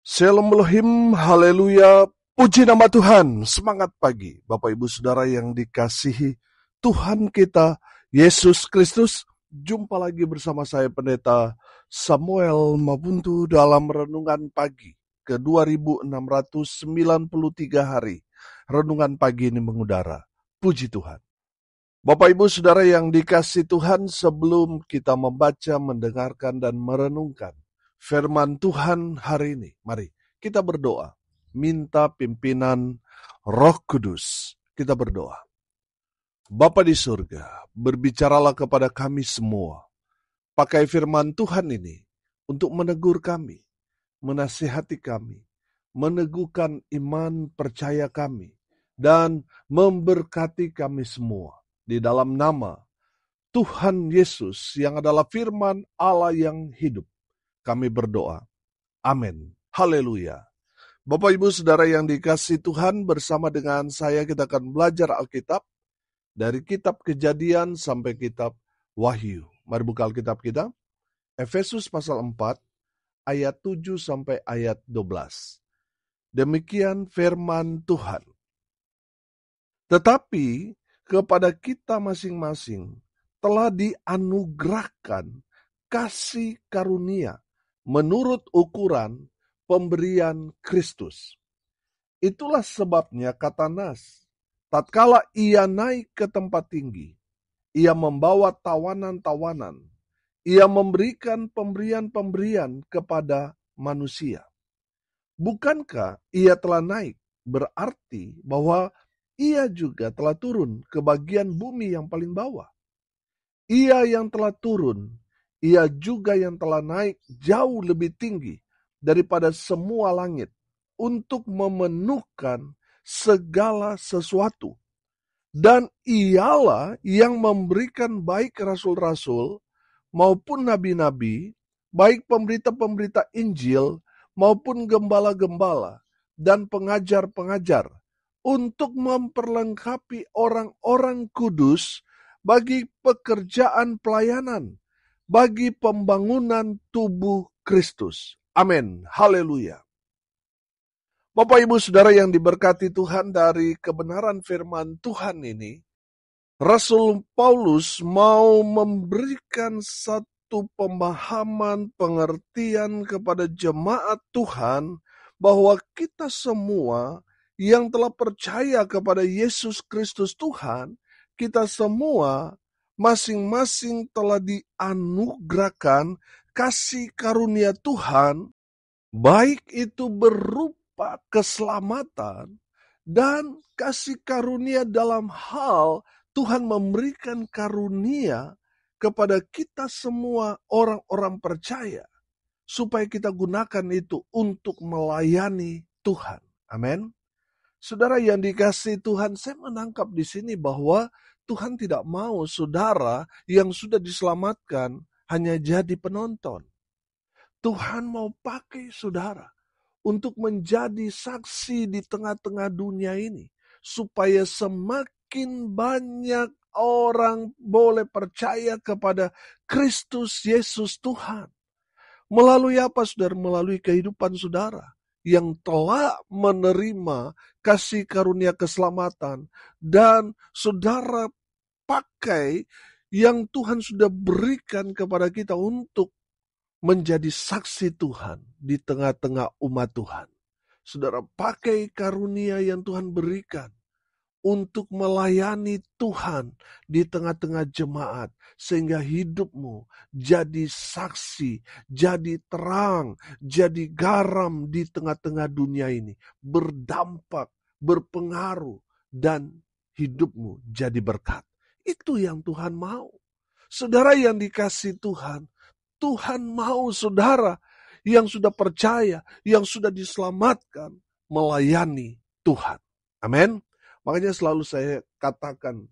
Shalom Elohim, haleluya, puji nama Tuhan, semangat pagi. Bapak Ibu Saudara yang dikasihi Tuhan kita, Yesus Kristus. Jumpa lagi bersama saya Pendeta Samuel Mabuntu dalam Renungan Pagi ke 2693 hari. Renungan pagi ini mengudara, puji Tuhan. Bapak Ibu Saudara yang dikasihi Tuhan, sebelum kita membaca, mendengarkan, dan merenungkan firman Tuhan hari ini, mari kita berdoa, minta pimpinan Roh Kudus. Kita berdoa. Bapa di surga, berbicaralah kepada kami semua. Pakai firman Tuhan ini untuk menegur kami, menasihati kami, meneguhkan iman percaya kami, dan memberkati kami semua. Di dalam nama Tuhan Yesus yang adalah firman Allah yang hidup, kami berdoa. Amin. Haleluya. Bapak Ibu Saudara yang dikasihi Tuhan, bersama dengan saya kita akan belajar Alkitab dari kitab Kejadian sampai kitab Wahyu. Mari buka Alkitab kita. Efesus pasal 4 ayat 7 sampai ayat 12. Demikian firman Tuhan. Tetapi kepada kita masing-masing telah dianugerahkan kasih karunia menurut ukuran pemberian Kristus. Itulah sebabnya kata Nas, tatkala ia naik ke tempat tinggi, ia membawa tawanan-tawanan, ia memberikan pemberian-pemberian kepada manusia. Bukankah ia telah naik, berarti bahwa ia juga telah turun ke bagian bumi yang paling bawah. Ia yang telah turun, ia juga yang telah naik jauh lebih tinggi daripada semua langit untuk memenuhkan segala sesuatu. Dan ialah yang memberikan baik rasul-rasul maupun nabi-nabi, baik pemberita-pemberita Injil maupun gembala-gembala dan pengajar-pengajar, untuk memperlengkapi orang-orang kudus bagi pekerjaan pelayanan, bagi pembangunan tubuh Kristus. Amin. Haleluya. Bapak Ibu Saudara yang diberkati Tuhan, dari kebenaran firman Tuhan ini, Rasul Paulus mau memberikan satu pemahaman, pengertian kepada jemaat Tuhan bahwa kita semua yang telah percaya kepada Yesus Kristus Tuhan, kita semua masing-masing telah dianugerahkan kasih karunia Tuhan, baik itu berupa keselamatan dan kasih karunia dalam hal Tuhan memberikan karunia kepada kita semua orang-orang percaya, supaya kita gunakan itu untuk melayani Tuhan. Amin. Saudara yang dikasihi Tuhan, saya menangkap di sini bahwa Tuhan tidak mau saudara yang sudah diselamatkan hanya jadi penonton. Tuhan mau pakai saudara untuk menjadi saksi di tengah-tengah dunia ini, supaya semakin banyak orang boleh percaya kepada Kristus Yesus Tuhan. Melalui apa, saudara? Melalui kehidupan saudara yang telah menerima kasih karunia keselamatan, dan saudara pakai yang Tuhan sudah berikan kepada kita untuk menjadi saksi Tuhan di tengah-tengah umat Tuhan. Saudara pakai karunia yang Tuhan berikan untuk melayani Tuhan di tengah-tengah jemaat, sehingga hidupmu jadi saksi, jadi terang, jadi garam di tengah-tengah dunia ini, berdampak, berpengaruh, dan hidupmu jadi berkat. Itu yang Tuhan mau. Saudara yang dikasihi Tuhan, Tuhan mau saudara yang sudah percaya, yang sudah diselamatkan, melayani Tuhan. Amin. Makanya selalu saya katakan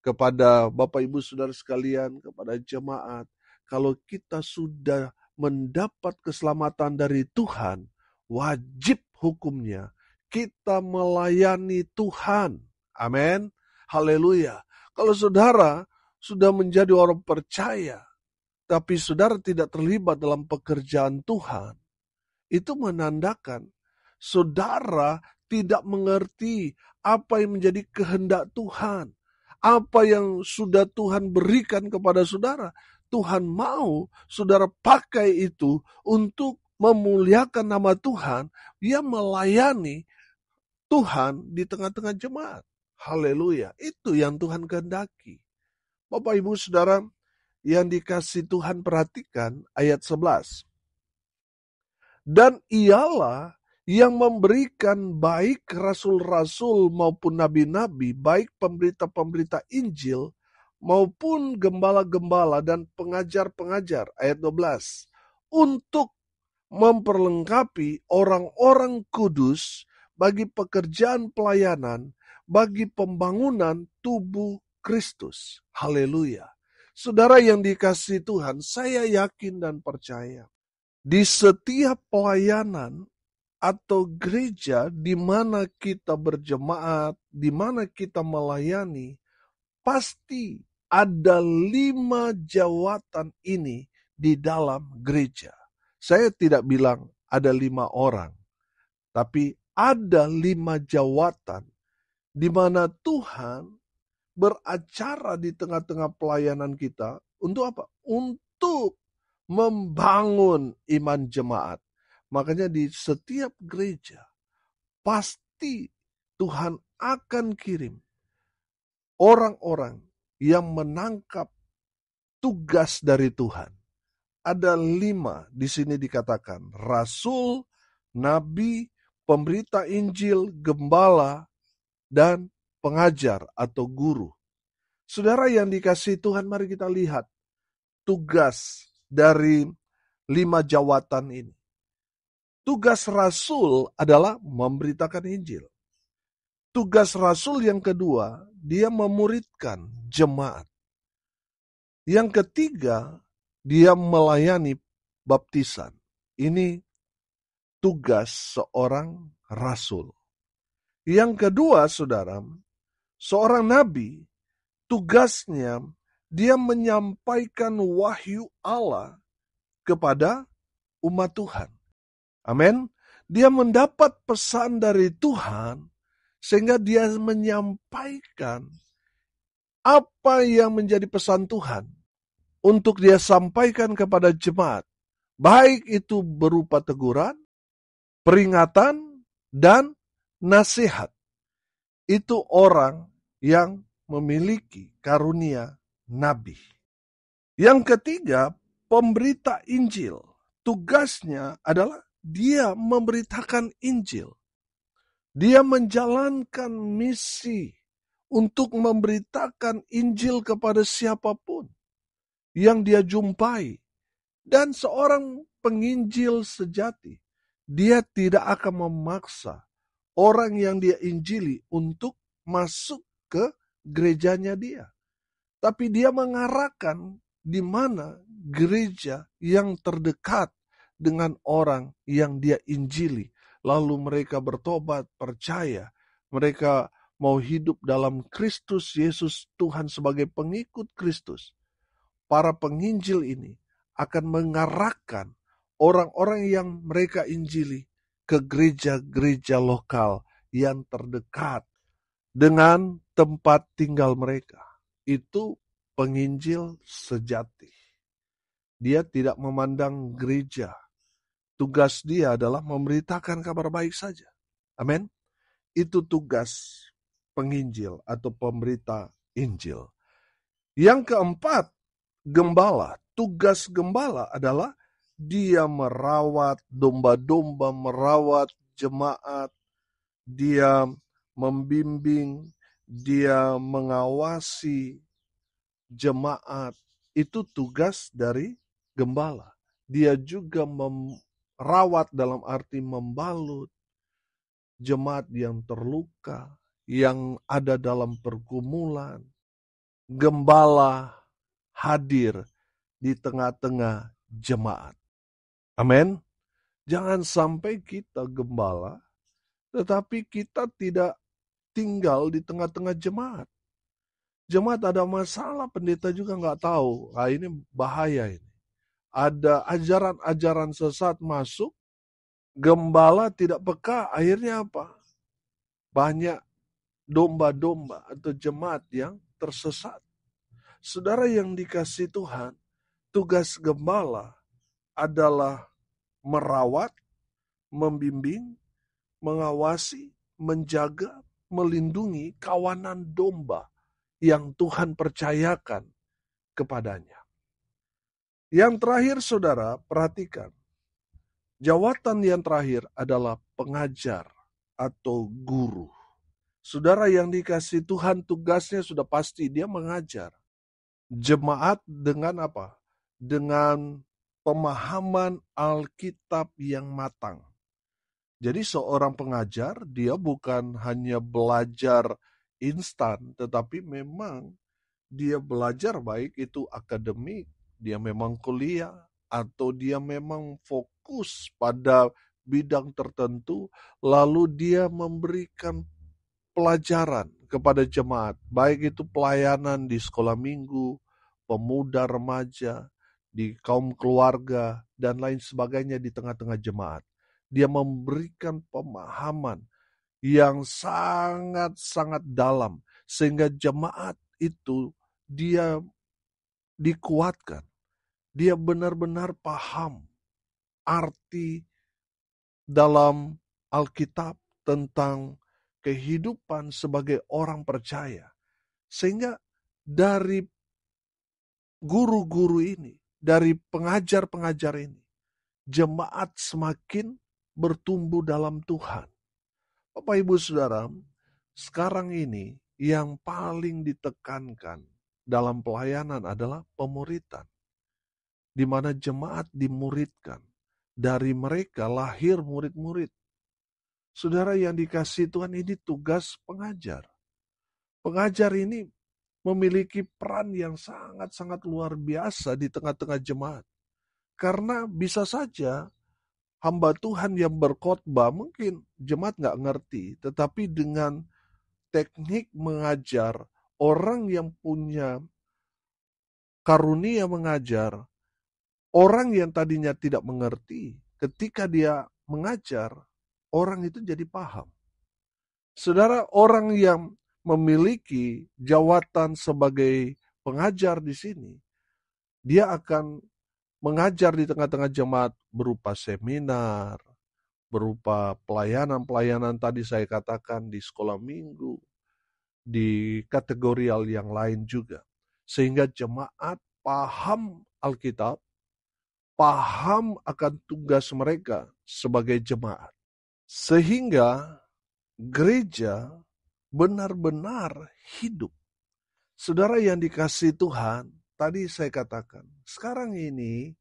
kepada Bapak Ibu Saudara sekalian, kepada jemaat, kalau kita sudah mendapat keselamatan dari Tuhan, wajib hukumnya kita melayani Tuhan. Amin. Haleluya. Kalau saudara sudah menjadi orang percaya, tapi saudara tidak terlibat dalam pekerjaan Tuhan, itu menandakan saudara tidak mengerti apa yang menjadi kehendak Tuhan. Apa yang sudah Tuhan berikan kepada saudara. Tuhan mau saudara pakai itu untuk memuliakan nama Tuhan. Ia melayani Tuhan di tengah-tengah jemaat. Haleluya. Itu yang Tuhan kehendaki. Bapak Ibu Saudara yang dikasih Tuhan, perhatikan ayat 11. Dan ialah yang memberikan baik rasul-rasul maupun nabi-nabi, baik pemberita-pemberita Injil maupun gembala-gembala dan pengajar-pengajar, ayat 12, untuk memperlengkapi orang-orang kudus bagi pekerjaan pelayanan, bagi pembangunan tubuh Kristus. Haleluya. Saudara yang dikasihi Tuhan, saya yakin dan percaya di setiap pelayanan atau gereja di mana kita berjemaat, di mana kita melayani, pasti ada 5 jawatan ini di dalam gereja. Saya tidak bilang ada 5 orang, tapi ada 5 jawatan di mana Tuhan beracara di tengah-tengah pelayanan kita. Untuk apa? Untuk membangun iman jemaat. Makanya di setiap gereja pasti Tuhan akan kirim orang-orang yang menangkap tugas dari Tuhan. Ada 5 di sini dikatakan, rasul, nabi, pemberita Injil, gembala, dan pengajar atau guru. Saudara yang dikasihi Tuhan, mari kita lihat tugas dari 5 jawatan ini. Tugas rasul adalah memberitakan Injil. Tugas rasul yang kedua, dia memuridkan jemaat. Yang ketiga, dia melayani baptisan. Ini tugas seorang rasul. Yang kedua, saudara, seorang nabi, tugasnya dia menyampaikan wahyu Allah kepada umat Tuhan. Amin. Dia mendapat pesan dari Tuhan sehingga dia menyampaikan apa yang menjadi pesan Tuhan untuk dia sampaikan kepada jemaat. Baik itu berupa teguran, peringatan, dan nasihat. Itu orang yang memiliki karunia nabi. Yang ketiga, pemberita Injil. Tugasnya adalah dia memberitakan Injil. Dia menjalankan misi untuk memberitakan Injil kepada siapapun yang dia jumpai. Dan seorang penginjil sejati, dia tidak akan memaksa orang yang dia injili untuk masuk ke gerejanya dia. Tapi dia mengarahkan di mana gereja yang terdekat dengan orang yang dia injili. Lalu mereka bertobat, percaya. Mereka mau hidup dalam Kristus Yesus Tuhan sebagai pengikut Kristus. Para penginjil ini akan mengarahkan orang-orang yang mereka injili ke gereja-gereja lokal yang terdekat dengan tempat tinggal mereka. Itu penginjil sejati. Dia tidak memandang gereja. Tugas dia adalah memberitakan kabar baik saja. Amin. Itu tugas penginjil atau pemberita Injil. Yang keempat, gembala. Tugas gembala adalah dia merawat domba-domba, merawat jemaat, dia membimbing, dia mengawasi jemaat. Itu tugas dari gembala. Dia juga merawat dalam arti membalut jemaat yang terluka, yang ada dalam pergumulan. Gembala hadir di tengah-tengah jemaat. Amin. Jangan sampai kita gembala, tetapi kita tidak tinggal di tengah-tengah jemaat. Jemaat ada masalah, pendeta juga nggak tahu. Nah, ini bahaya ini. Ada ajaran-ajaran sesat masuk, Gembala tidak peka, akhirnya apa? Banyak domba-domba atau jemaat yang tersesat. Saudara yang dikasihi Tuhan, tugas gembala adalah merawat, membimbing, mengawasi, menjaga, melindungi kawanan domba yang Tuhan percayakan kepadanya. Yang terakhir, saudara, perhatikan. Jawatan yang terakhir adalah pengajar atau guru. Saudara yang dikasihi Tuhan, tugasnya sudah pasti, dia mengajar. Jemaat dengan apa? Dengan pemahaman Alkitab yang matang. Jadi seorang pengajar, dia bukan hanya belajar instan, tetapi memang dia belajar baik itu akademik, dia memang kuliah, atau dia memang fokus pada bidang tertentu, lalu dia memberikan pelajaran kepada jemaat, baik itu pelayanan di sekolah minggu, pemuda remaja, di kaum keluarga, dan lain sebagainya di tengah-tengah jemaat. Dia memberikan pemahaman yang sangat-sangat dalam, sehingga jemaat itu dia dikuatkan. Dia benar-benar paham arti dalam Alkitab tentang kehidupan sebagai orang percaya. Sehingga dari guru-guru ini, dari pengajar-pengajar ini, jemaat semakin bertumbuh dalam Tuhan. Bapak Ibu Saudara, sekarang ini yang paling ditekankan dalam pelayanan adalah pemuritan, di mana jemaat dimuridkan. Dari mereka lahir murid-murid. Saudara yang dikasihi Tuhan, ini tugas pengajar. Pengajar ini memiliki peran yang sangat-sangat luar biasa di tengah-tengah jemaat. Karena bisa saja hamba Tuhan yang berkhotbah, mungkin jemaat nggak ngerti, tetapi dengan teknik mengajar, orang yang punya karunia mengajar, orang yang tadinya tidak mengerti, ketika dia mengajar, orang itu jadi paham. Saudara, orang yang memiliki jawatan sebagai pengajar di sini, dia akan mengajar di tengah-tengah jemaat berupa seminar, berupa pelayanan-pelayanan tadi saya katakan di sekolah minggu, di kategorial yang lain juga. Sehingga jemaat paham Alkitab, paham akan tugas mereka sebagai jemaat. Sehingga gereja benar-benar hidup. Saudara yang dikasihi Tuhan, tadi saya katakan, sekarang ini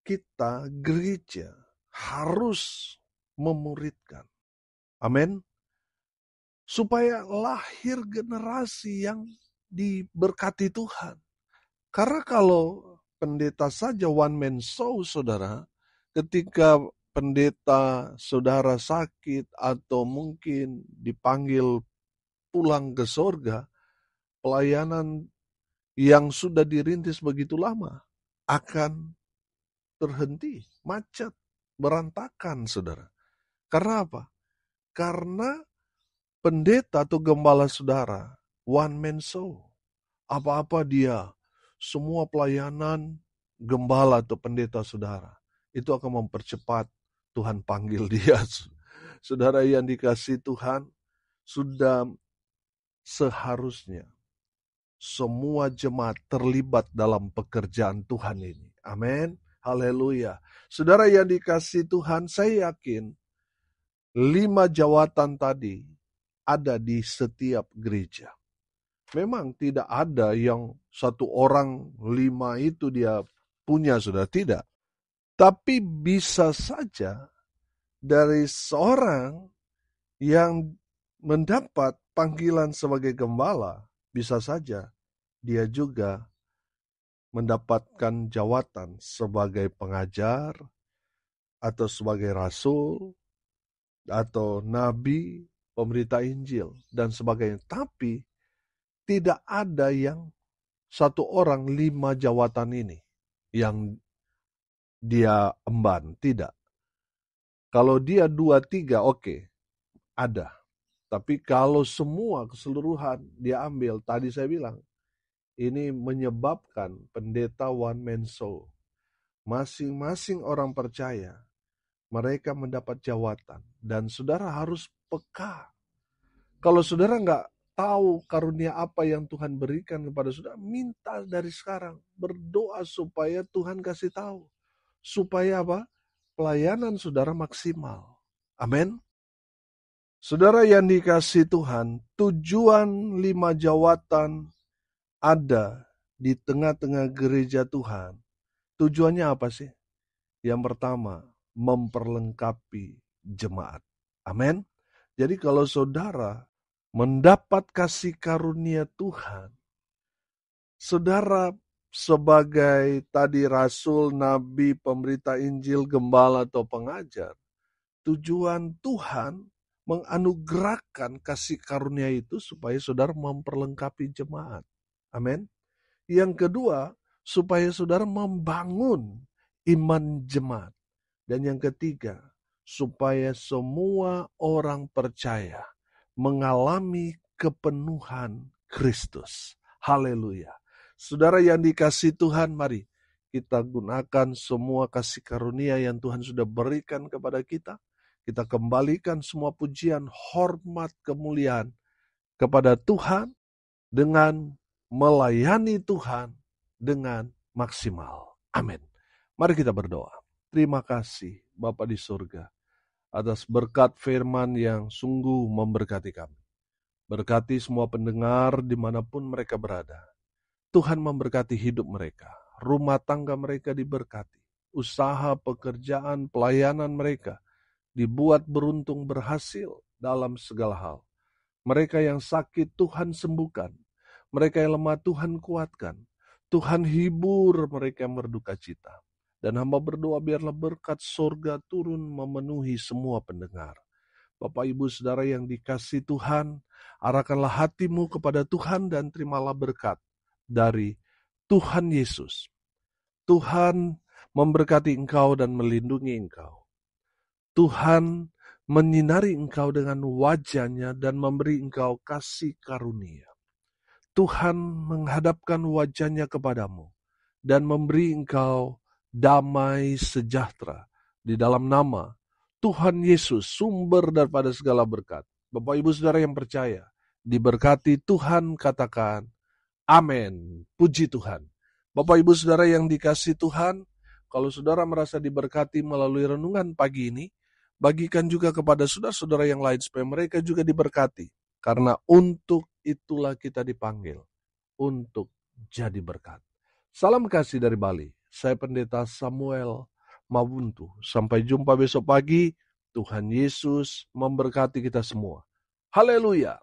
kita gereja harus memuridkan. Amin. Supaya lahir generasi yang diberkati Tuhan. Karena kalau pendeta saja one man show, saudara, ketika pendeta saudara sakit atau mungkin dipanggil pulang ke sorga, pelayanan yang sudah dirintis begitu lama akan terhenti, macet, berantakan, saudara. Karena apa? Karena pendeta atau gembala saudara, one man show. Apa-apa dia, semua pelayanan gembala atau pendeta saudara, itu akan mempercepat Tuhan panggil dia. Saudara yang dikasihi Tuhan, sudah seharusnya semua jemaat terlibat dalam pekerjaan Tuhan ini. Amin. Haleluya. Saudara yang dikasihi Tuhan, saya yakin 5 jawatan tadi ada di setiap gereja. Memang tidak ada yang satu orang 5 itu dia punya, sudah tidak. Tapi bisa saja dari seorang yang mendapat panggilan sebagai gembala, bisa saja dia juga mendapatkan jawatan sebagai pengajar, atau sebagai rasul, atau nabi, pemberita Injil, dan sebagainya. Tapi tidak ada yang satu orang 5 jawatan ini yang dia emban, tidak. Kalau dia 2-3, oke, ada. Tapi kalau semua keseluruhan dia ambil, tadi saya bilang, ini menyebabkan pendeta one man show. Masing-masing orang percaya, mereka mendapat jawatan. Dan saudara harus peka. Kalau saudara nggak tahu karunia apa yang Tuhan berikan kepada saudara, minta dari sekarang. Berdoa supaya Tuhan kasih tahu. Supaya apa? Pelayanan saudara maksimal. Amin. Saudara yang dikasih Tuhan, tujuan 5 jawatan ada di tengah-tengah gereja Tuhan. Tujuannya apa sih? Yang pertama, memperlengkapi jemaat. Amin. Jadi kalau saudara mendapat kasih karunia Tuhan, saudara sebagai tadi rasul, nabi, pemberita Injil, gembala atau pengajar, tujuan Tuhan menganugerahkan kasih karunia itu supaya saudara memperlengkapi jemaat. Amin. Yang kedua, supaya saudara membangun iman jemaat. Dan yang ketiga, supaya semua orang percaya mengalami kepenuhan Kristus. Haleluya. Saudara yang dikasih Tuhan, mari kita gunakan semua kasih karunia yang Tuhan sudah berikan kepada kita. Kita kembalikan semua pujian, hormat, kemuliaan kepada Tuhan dengan melayani Tuhan dengan maksimal. Amin. Mari kita berdoa. Terima kasih Bapa di surga atas berkat firman yang sungguh memberkati kami. Berkati semua pendengar dimanapun mereka berada. Tuhan memberkati hidup mereka. Rumah tangga mereka diberkati. Usaha, pekerjaan, pelayanan mereka dibuat beruntung berhasil dalam segala hal. Mereka yang sakit Tuhan sembuhkan. Mereka yang lemah Tuhan kuatkan. Tuhan hibur mereka yang berduka cita. Dan hamba berdoa biarlah berkat surga turun memenuhi semua pendengar. Bapak Ibu Saudara yang dikasih Tuhan, arahkanlah hatimu kepada Tuhan dan terimalah berkat dari Tuhan Yesus. Tuhan memberkati engkau dan melindungi engkau. Tuhan menyinari engkau dengan wajah-Nya dan memberi engkau kasih karunia. Tuhan menghadapkan wajah-Nya kepadamu dan memberi engkau damai sejahtera di dalam nama Tuhan Yesus, sumber daripada segala berkat. Bapak Ibu Saudara yang percaya, diberkati Tuhan, katakan amin. Puji Tuhan. Bapak Ibu Saudara yang dikasih Tuhan, kalau saudara merasa diberkati melalui renungan pagi ini, bagikan juga kepada saudara-saudara yang lain supaya mereka juga diberkati. Karena untuk itulah kita dipanggil, untuk jadi berkat. Salam kasih dari Bali. Saya Pendeta Samuel Mabuntu. Sampai jumpa besok pagi. Tuhan Yesus memberkati kita semua. Haleluya.